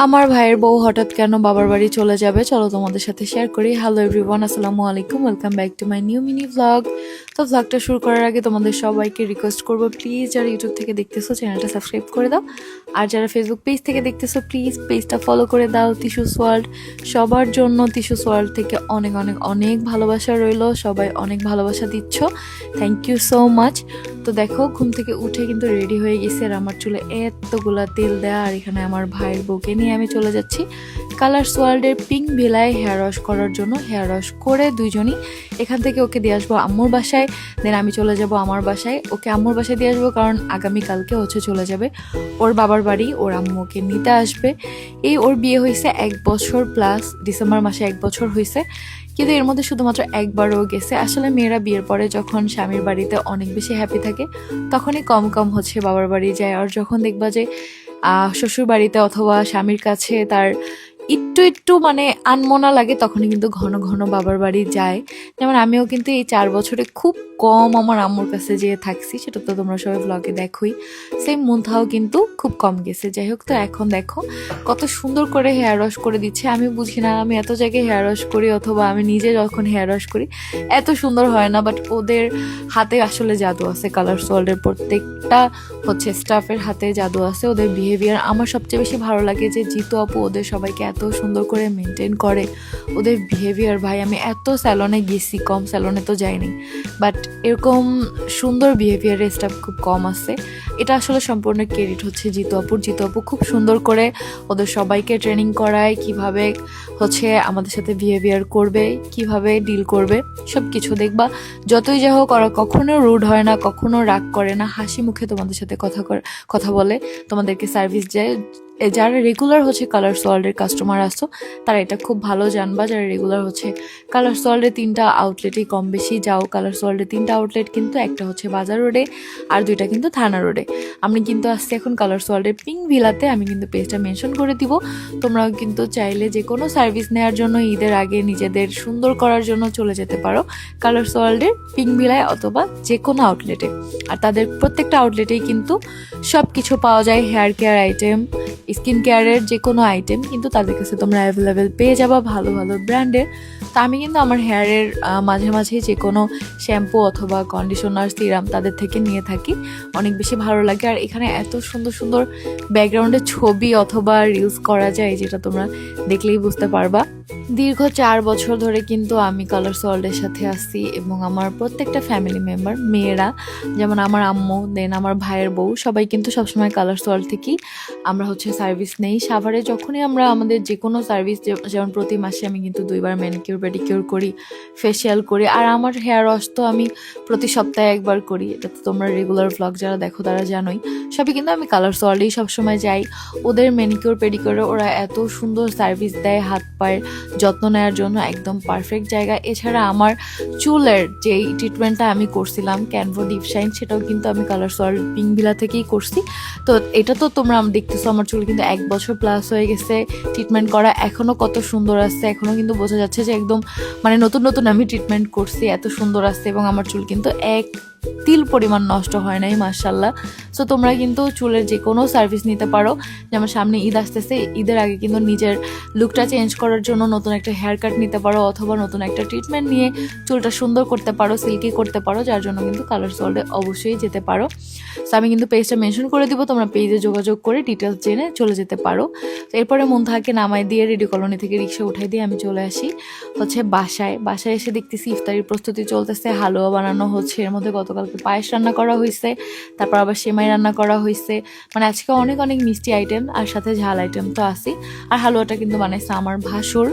আমার ভাইয়ের বউ হঠাৎ কেন বাবার বাড়ি চলে যাবে চলো তোমাদের সাথে শেয়ার করি। হ্যালো এভরিওয়ান, আসসালামু আলাইকুম, welcome back to my new mini vlog. তো ভ্লগটা শুরু করার আগে তোমাদের সবাইকে রিকোয়েস্ট করবো, প্লিজ যারা ইউটিউব থেকে দেখতেছো চ্যানেলটা সাবস্ক্রাইব করে দাও, আর যারা ফেসবুক পেজ থেকে দেখতেছো প্লিজ পেজটা ফলো করে দাও। টিস্যুস ওয়ার্ল্ড সবার জন্য, টিস্যুস ওয়ার্ল্ড থেকে অনেক অনেক অনেক ভালোবাসা রইলো, সবাই অনেক ভালোবাসা দিচ্ছ, থ্যাংক ইউ সো মাচ। তো দেখো ঘুম থেকে উঠে কিন্তু রেডি হয়ে গেছি, আর আমার চুলে এতগুলা তেল দেয়া, আর এখানে আমার ভাইয়ের বউকে নিয়ে আমি চলে যাচ্ছি কালার্স ওয়ার্ল্ডের পিঙ্ক ভিলায় হেয়ার ওয়াশ করার জন্য। হেয়ার ওয়াশ করে দুইজনই এখান থেকে ওকে দিয়ে আসবো আম্মুর বাসায়, দেন আমি চলে যাব আমার বাসায়, ওকে আম্মুর বাসায় দিয়ে আসবো, কারণ আগামীকালকে চলে যাবে ওর বাবার বাড়ি, ওর আম্মু ওকে নিতে আসবে। এই ওর বিয়ে হয়েছে 1 বছর প্লাস, ডিসেম্বর মাসে 1 বছর হয়েছে, কিন্তু এর মধ্যে শুধুমাত্র একবারও গেছে। আসলে মেয়েরা বিয়ের পরে যখন স্বামীর বাড়িতে অনেক বেশি হ্যাপি থাকে তখনই কম কম বাবার বাড়ি যায়, আর যখন দেখবা যে শ্বশুর বাড়িতে অথবা স্বামীর কাছে তার একটু একটু মানে আনমনা লাগে তখনই কিন্তু ঘন ঘন বাবার বাড়ি যায়। যেমন আমিও কিন্তু এই 4 বছরে খুব কম আমার আম্মুর কাছে যেয়ে থাকছি, সেটা তো তোমরা সবাই ব্লগে দেখোই। সেম মুন্থাও কিন্তু খুব কম গেছে। যাই হোক, তো এখন দেখো কত সুন্দর করে হেয়ার ওয়াশ করে দিচ্ছে। আমি বুঝি না, আমি এত জায়গায় হেয়ার ওয়াশ করি অথবা আমি নিজে যখন হেয়ার ওয়াশ করি এত সুন্দর হয় না, বাট ওদের হাতে আসলে জাদু আছে। কালার্স ওয়ার্ল্ডের প্রত্যেকটা স্টাফের হাতে জাদু আছে, ওদের বিহেভিয়ার আমার সবচেয়ে বেশি ভালো লাগে যে জিতু আপু ওদের সবাইকে এত সুন্দর করে মেনটেন করে, ওদের বিহেভিয়ার ভাই, আমি এত স্যালনে গেছি, কম স্যালনে তো যাইনি, বাট এরকম সুন্দর বিহেভিয়ারের স্টাফ খুব কম আছে। এটা আসলে সম্পূর্ণ ক্রেডিট জিতু আপুর। জিতু আপু খুব সুন্দর করে ওদের সবাইকে ট্রেনিং করায়, কিভাবে আমাদের সাথে বিহেভিয়ার করবে, কিভাবে ডিল করবে, সব কিছু দেখবা যতই যা হোক ওরা কখনো রুড হয় না, কখনো রাগ করে না, হাসি মুখে তোমাদের সাথে কথা বলে, তোমাদেরকে সার্ভিস দেয়। যারা রেগুলার কালার্স ওয়ার্ল্ডের কাস্টমার আসো তারা এটা খুব ভালো জানবা। যারা রেগুলার কালার্স ওয়ার্ল্ডের 3টা আউটলেটই কম বেশি যাও। কালার্স ওয়ার্ল্ডের 3টা আউটলেট কিন্তু, একটা বাজার রোডে আর 2টা কিন্তু থানা রোডে। আমি কিন্তু আসছি এখন কালার্স ওয়ার্ল্ডের পিঙ্ক ভিলাতে, আমি কিন্তু পেজটা মেনশন করে দিব। তোমরাও কিন্তু চাইলে যে কোনো সার্ভিস নেওয়ার জন্য ঈদের আগে নিজেদের সুন্দর করার জন্য চলে যেতে পারো কালার্স ওয়ার্ল্ডের পিঙ্ক ভিলায় অথবা যে কোনো আউটলেটে। আর তাদের প্রত্যেকটা আউটলেটেই কিন্তু সব কিছু পাওয়া যায়, হেয়ার কেয়ার আইটেম, স্কিন কেয়ারের যে কোনো আইটেম কিন্তু তাদের কাছে তোমরা অ্যাভেলেবেল পেয়ে যাবা, ভালো ভালো ব্র্যান্ডের। তো আমি কিন্তু আমার হেয়ারের মাঝে মাঝে যে কোনো শ্যাম্পু অথবা কন্ডিশনার, সিরাম তাদের থেকে নিয়ে থাকি, অনেক বেশি ভালো লাগে। আর এখানে এত সুন্দর সুন্দর ব্যাকগ্রাউন্ডে ছবি অথবা রিলস করা যায়, যেটা তোমরা দেখলেই বুঝতে পারবা। দীর্ঘ 4 বছর ধরে কিন্তু আমি কালার্স ওয়ার্ল্ডের সাথে আসছি, এবং আমার প্রত্যেকটা ফ্যামিলি মেম্বার, মেয়েরা যেমন আমার আম্মু, দেন আমার ভাইয়ের বউ, সবাই কিন্তু সবসময় কালার্স ওয়ার্ল্ড থেকেই আমরা সার্ভিস নেই। সাভারে যখনই আমরা আমাদের যে কোনো সার্ভিস, যেমন প্রতি মাসে আমি কিন্তু 2বার ম্যানিকিউর পেডিকিউর করি, ফেসিয়াল করি, আর আমার হেয়ার ওয়াশ তো আমি প্রতি সপ্তাহে 1বার করি। এটা তো তোমরা রেগুলার ভ্লগ যারা দেখো তারা জানোই। সবই কিন্তু আমি কালার্স ওয়ার্ল্ডেই সবসময় যাই। ওদের ম্যানিকিউর পেডিকিউরে ওরা এত সুন্দর সার্ভিস দেয়, হাত পায়ের যত্ন নেওয়ার জন্য একদম পারফেক্ট জায়গা। এছাড়া আমার চুলের যেই ট্রিটমেন্টটা আমি করছিলাম ক্যানভো ডিপ শাইন, সেটাও কিন্তু আমি কালার্স ওয়ার্ল্ড পিঙ্ক ভিলা থেকেই করছি। তো এটা তো তোমরা দেখতেছো আমার চুল কিন্তু 1 বছর প্লাস হয়ে গেছে ট্রিটমেন্ট করা, এখনো কত সুন্দর আছে, এখনো কিন্তু বোঝা যাচ্ছে যে একদম মানে নতুন নতুন আমি ট্রিটমেন্ট করছি, এত সুন্দর আছে। এবং আমার চুল কিন্তু এক তিল পরিমাণ নষ্ট হয় নাই, মাশাআল্লাহ। সো তোমরা কিন্তু চুলের যে কোনো সার্ভিস নিতে পারো। যেমন সামনে ঈদ আসতেছে, ঈদের আগে কিন্তু নিজের লুকটা চেঞ্জ করার জন্য নতুন একটা হেয়ার কাট নিতে পারো, অথবা নতুন একটা ট্রিটমেন্ট নিয়ে চুলটা সুন্দর করতে পারো, সিল্কি করতে পারো, যার জন্য কিন্তু কালার্স ওয়ার্ল্ডে অবশ্যই যেতে পারো। সো আমি কিন্তু পেজটা মেনশন করে দিব, তোমরা পেজে যোগাযোগ করে ডিটেলস জেনে চলে যেতে পারো। তো এরপরে মুন্থাকে নামাই দিয়ে রেডি কলোনি থেকে রিক্সা উঠাই দিয়ে আমি চলে আসি বাসায় এসে দেখতেছি ইফতারির প্রস্তুতি চলতেছে, হালুয়া বানানো হচ্ছে, এর মধ্যে গতকালকে পায়েস রান্না করা হয়েছে, তারপর আবার সেমাই রান্না করা হয়েছে, মানে আজকে অনেক অনেক মিষ্টি আইটেম আর সাথে ঝাল আইটেম তো আছে। আর হালুয়াটা কিন্তু বানাইছে আমার ভাসুর।